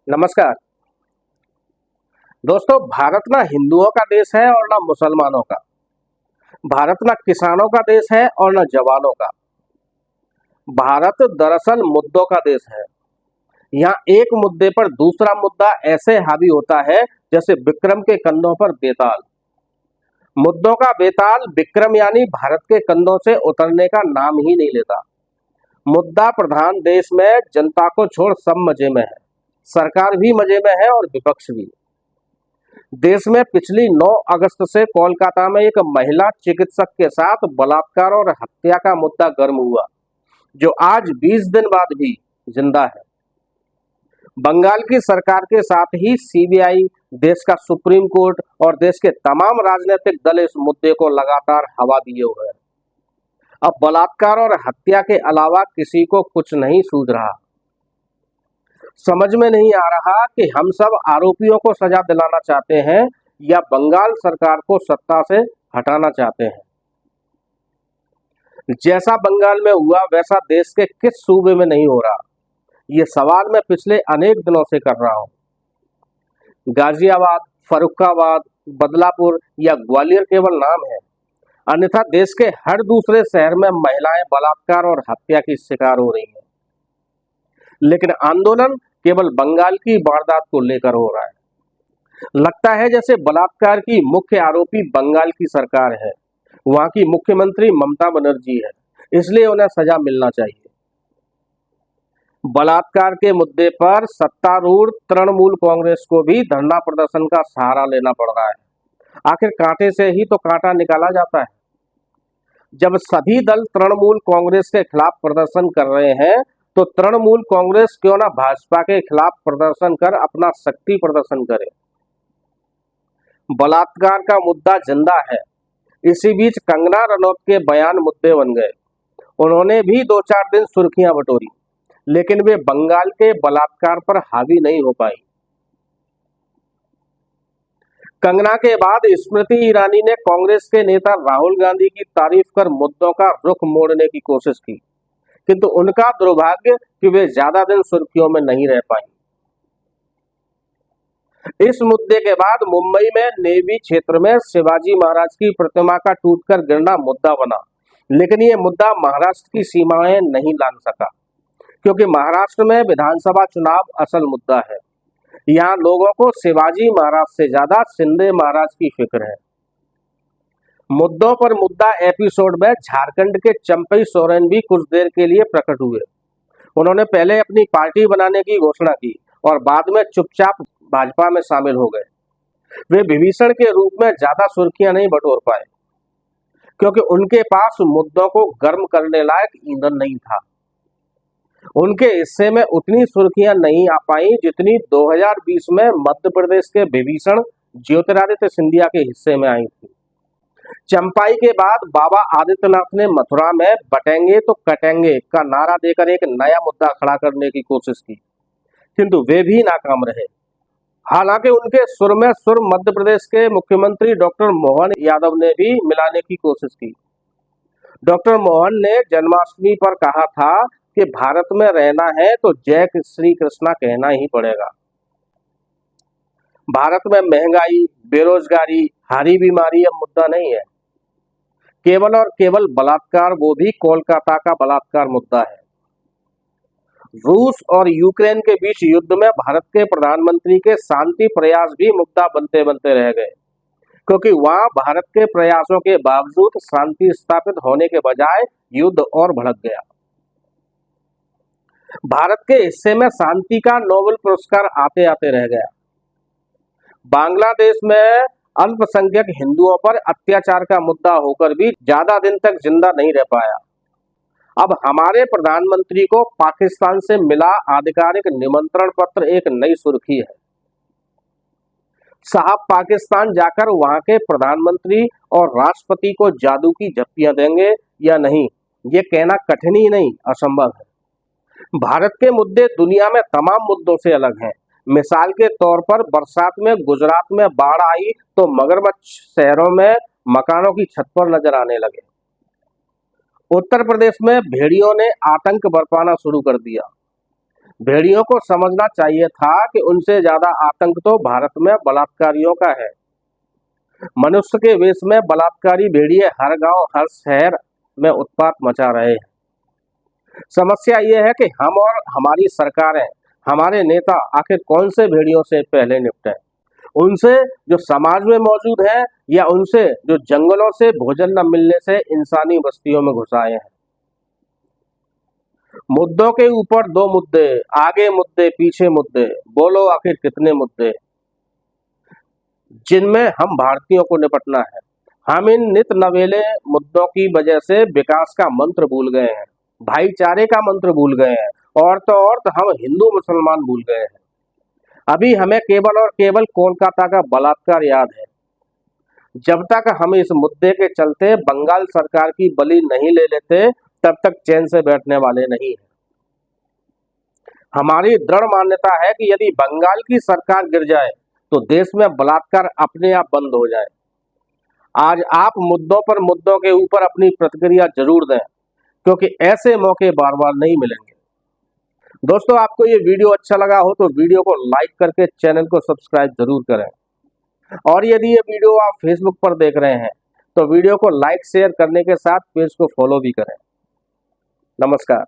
नमस्कार दोस्तों। भारत ना हिंदुओं का देश है और ना मुसलमानों का। भारत ना किसानों का देश है और ना जवानों का। भारत दरअसल मुद्दों का देश है। यहाँ एक मुद्दे पर दूसरा मुद्दा ऐसे हावी होता है जैसे विक्रम के कंधों पर बेताल। मुद्दों का बेताल विक्रम यानी भारत के कंधों से उतरने का नाम ही नहीं लेता। मुद्दा प्रधान देश में जनता को छोड़ सब मजे में है। सरकार भी मजे में है और विपक्ष भी। देश में पिछली 9 अगस्त से कोलकाता में एक महिला चिकित्सक के साथ बलात्कार और हत्या का मुद्दा गर्म हुआ, जो आज 20 दिन बाद भी जिंदा है। बंगाल की सरकार के साथ ही सीबीआई, देश का सुप्रीम कोर्ट और देश के तमाम राजनीतिक दल इस मुद्दे को लगातार हवा दिए हुए हैं। अब बलात्कार और हत्या के अलावा किसी को कुछ नहीं सूझ रहा। समझ में नहीं आ रहा कि हम सब आरोपियों को सजा दिलाना चाहते हैं या बंगाल सरकार को सत्ता से हटाना चाहते हैं। जैसा बंगाल में हुआ वैसा देश के किस सूबे में नहीं हो रहा, ये सवाल मैं पिछले अनेक दिनों से कर रहा हूं। गाजियाबाद, फर्रुखाबाद, बदलापुर या ग्वालियर केवल नाम है, अन्यथा देश के हर दूसरे शहर में महिलाएं बलात्कार और हत्या की शिकार हो रही हैं। लेकिन आंदोलन केवल बंगाल की वारदात को लेकर हो रहा है। लगता है जैसे बलात्कार की मुख्य आरोपी बंगाल की सरकार है, वहां की मुख्यमंत्री ममता बनर्जी है, इसलिए उन्हें सजा मिलना चाहिए। बलात्कार के मुद्दे पर सत्तारूढ़ तृणमूल कांग्रेस को भी धरना प्रदर्शन का सहारा लेना पड़ रहा है। आखिर कांटे से ही तो कांटा निकाला जाता है। जब सभी दल तृणमूल कांग्रेस के खिलाफ प्रदर्शन कर रहे हैं तो तृणमूल कांग्रेस क्यों ना भाजपा के खिलाफ प्रदर्शन कर अपना शक्ति प्रदर्शन करे। बलात्कार का मुद्दा जिंदा है। इसी बीच कंगना रनौत के बयान मुद्दे बन गए। उन्होंने भी 2-4 दिन सुर्खियां बटोरी, लेकिन वे बंगाल के बलात्कार पर हावी नहीं हो पाई। कंगना के बाद स्मृति ईरानी ने कांग्रेस के नेता राहुल गांधी की तारीफ कर मुद्दों का रुख मोड़ने की कोशिश की, किंतु उनका दुर्भाग्य कि वे ज्यादा दिन सुर्खियों में नहीं रह पाई। इस मुद्दे के बाद मुंबई में नेवी क्षेत्र में शिवाजी महाराज की प्रतिमा का टूटकर गिरना मुद्दा बना, लेकिन ये मुद्दा महाराष्ट्र की सीमाएं नहीं लांघ सका, क्योंकि महाराष्ट्र में विधानसभा चुनाव असल मुद्दा है। यहाँ लोगों को शिवाजी महाराज से ज्यादा शिंदे महाराज की फिक्र है। मुद्दों पर मुद्दा एपिसोड में झारखंड के चंपई सोरेन भी कुछ देर के लिए प्रकट हुए। उन्होंने पहले अपनी पार्टी बनाने की घोषणा की और बाद में चुपचाप भाजपा में शामिल हो गए। वे विभीषण के रूप में ज्यादा सुर्खियां नहीं बटोर पाए, क्योंकि उनके पास मुद्दों को गर्म करने लायक ईंधन नहीं था। उनके हिस्से में उतनी सुर्खियां नहीं आ पाई जितनी 2020 में मध्य प्रदेश के विभीषण ज्योतिरादित्य सिंधिया के हिस्से में आई थी। चंपाई के बाद बाबा आदित्यनाथ ने मथुरा में बटेंगे तो कटेंगे का नारा देकर एक नया मुद्दा खड़ा करने की कोशिश की, किंतु वे भी नाकाम रहे। हालांकि उनके सुर में सुर मध्य प्रदेश के मुख्यमंत्री डॉक्टर मोहन यादव ने भी मिलाने की कोशिश की। डॉक्टर मोहन ने जन्माष्टमी पर कहा था कि भारत में रहना है तो जय श्री कृष्णा कहना ही पड़ेगा। भारत में महंगाई, बेरोजगारी, हारी बीमारी अब मुद्दा नहीं है। केवल और केवल बलात्कार, वो भी कोलकाता का बलात्कार मुद्दा है। रूस और यूक्रेन के बीच युद्ध में भारत के प्रधानमंत्री के शांति प्रयास भी मुद्दा बनते बनते रह गए, क्योंकि वहां भारत के प्रयासों के बावजूद शांति स्थापित होने के बजाय युद्ध और भड़क गया। भारत के हिस्से में शांति का नोबेल पुरस्कार आते आते रह गया। बांग्लादेश में अल्पसंख्यक हिंदुओं पर अत्याचार का मुद्दा होकर भी ज्यादा दिन तक जिंदा नहीं रह पाया। अब हमारे प्रधानमंत्री को पाकिस्तान से मिला आधिकारिक निमंत्रण पत्र एक नई सुर्खी है। साहब पाकिस्तान जाकर वहां के प्रधानमंत्री और राष्ट्रपति को जादू की झप्पियां देंगे या नहीं, ये कहना कठिन ही नहीं, असंभव है। भारत के मुद्दे दुनिया में तमाम मुद्दों से अलग हैं। मिसाल के तौर पर बरसात में गुजरात में बाढ़ आई तो मगरमच्छ शहरों में मकानों की छत पर नजर आने लगे। उत्तर प्रदेश में भेड़ियों ने आतंक बरपाना शुरू कर दिया। भेड़ियों को समझना चाहिए था कि उनसे ज्यादा आतंक तो भारत में बलात्कारियों का है। मनुष्य के वेश में बलात्कारी भेड़िए हर गांव हर शहर में उत्पात मचा रहे हैं। समस्या ये है कि हम और हमारी सरकारें, हमारे नेता आखिर कौन से भेड़ियों से पहले निपटे, उनसे जो समाज में मौजूद है या उनसे जो जंगलों से भोजन न मिलने से इंसानी बस्तियों में घुस आए हैं। मुद्दों के ऊपर दो मुद्दे, आगे मुद्दे पीछे मुद्दे, बोलो आखिर कितने मुद्दे जिनमें हम भारतीयों को निपटना है। हम इन नित नवेले मुद्दों की वजह से विकास का मंत्र भूल गए हैं, भाईचारे का मंत्र भूल गए हैं, और तो और हम हिंदू मुसलमान भूल गए हैं। अभी हमें केवल और केवल कोलकाता का बलात्कार याद है। जब तक हम इस मुद्दे के चलते बंगाल सरकार की बलि नहीं ले लेते, तब तक चैन से बैठने वाले नहीं हैं। हमारी दृढ़ मान्यता है कि यदि बंगाल की सरकार गिर जाए तो देश में बलात्कार अपने आप बंद हो जाए। आज आप मुद्दों पर मुद्दों के ऊपर अपनी प्रतिक्रिया जरूर दें, क्योंकि ऐसे मौके बार बार नहीं मिलेंगे। दोस्तों, आपको ये वीडियो अच्छा लगा हो तो वीडियो को लाइक करके चैनल को सब्सक्राइब जरूर करें, और यदि ये वीडियो आप फेसबुक पर देख रहे हैं तो वीडियो को लाइक शेयर करने के साथ पेज को फॉलो भी करें। नमस्कार।